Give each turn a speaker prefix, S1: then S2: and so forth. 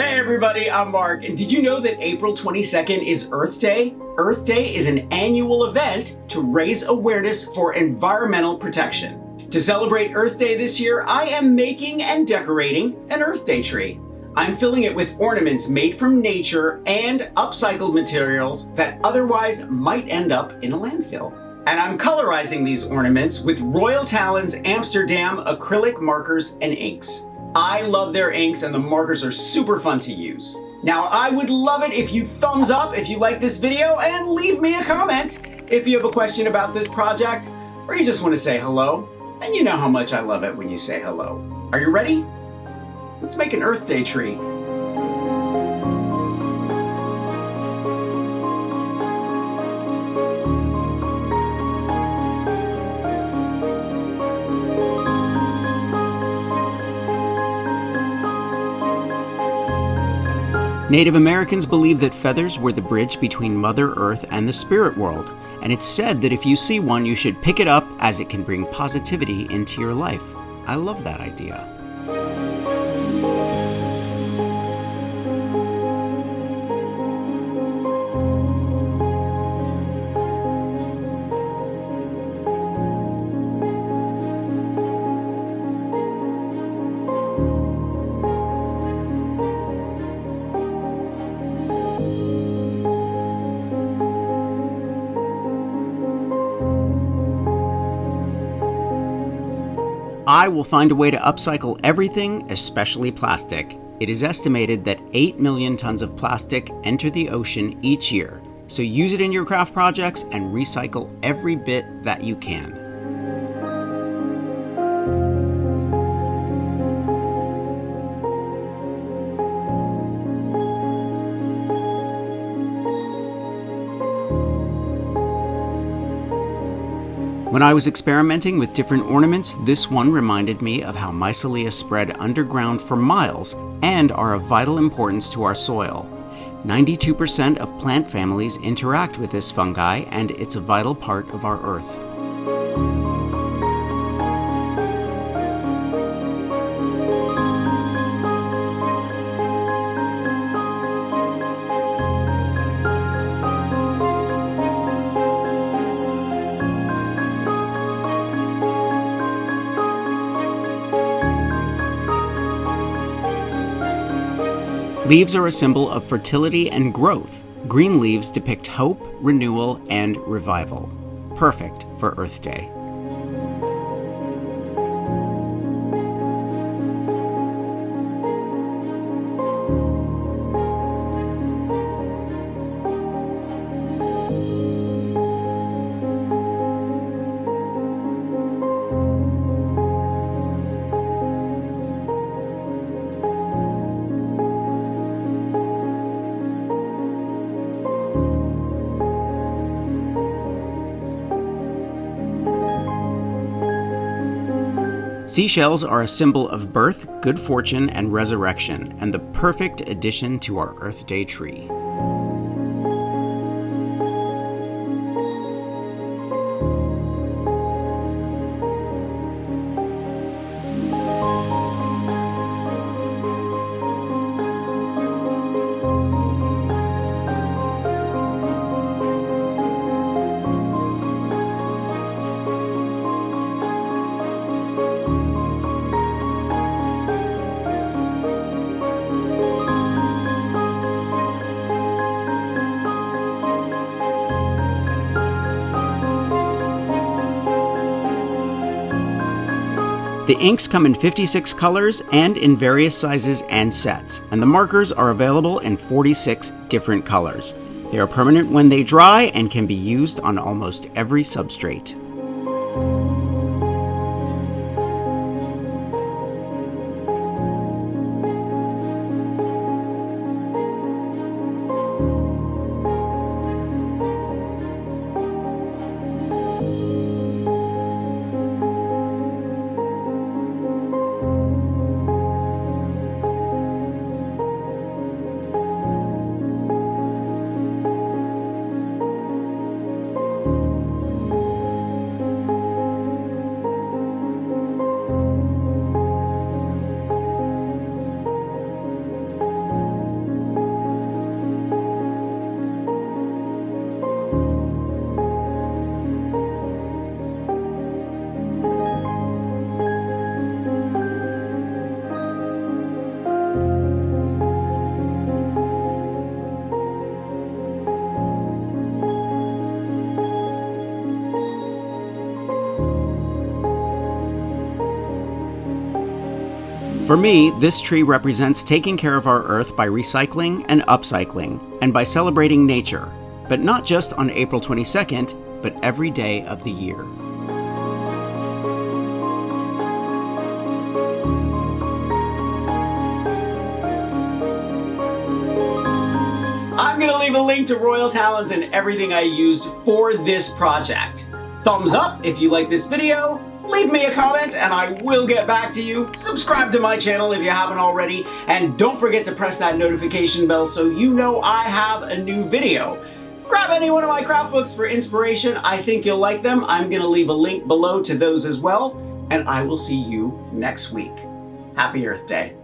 S1: Hey everybody, I'm Mark, and did you know that April 22nd is Earth Day? Earth Day is an annual event to raise awareness for environmental protection. To celebrate Earth Day this year, I am making and decorating an Earth Day tree. I'm filling it with ornaments made from nature and upcycled materials that otherwise might end up in a landfill. And I'm colorizing these ornaments with Royal Talon's Amsterdam acrylic markers and inks. I love their inks and the markers are super fun to use. Now, I would love it if you thumbs up if you like this video and leave me a comment if you have a question about this project or you just want to say hello. And you know how much I love it when you say hello. Are you ready? Let's make an Earth Day tree.
S2: Native Americans believed that feathers were the bridge between Mother Earth and the spirit world, and it's said that if you see one, you should pick it up as it can bring positivity into your life. I love that idea. I will find a way to upcycle everything, especially plastic. It is estimated that 8 million tons of plastic enter the ocean each year, so use it in your craft projects and recycle every bit that you can. When I was experimenting with different ornaments, this one reminded me of how mycelia spread underground for miles and are of vital importance to our soil. 92% of plant families interact with this fungi, and it's a vital part of our earth. Leaves are a symbol of fertility and growth. Green leaves depict hope, renewal, and revival. Perfect for Earth Day. Seashells are a symbol of birth, good fortune, and resurrection, and the perfect addition to our Earth Day tree. The inks come in 56 colors and in various sizes and sets, and the markers are available in 46 different colors. They are permanent when they dry and can be used on almost every substrate. For me, this tree represents taking care of our Earth by recycling and upcycling, and by celebrating nature, but not just on April 22nd, but every day of the year.
S1: I'm gonna leave a link to Royal Talons and everything I used for this project. Thumbs up if you like this video, leave me a comment and I will get back to you. Subscribe to my channel if you haven't already, and don't forget to press that notification bell so you know I have a new video. Grab any one of my craft books for inspiration. I think you'll like them. I'm gonna leave a link below to those as well, and I will see you next week. Happy Earth Day.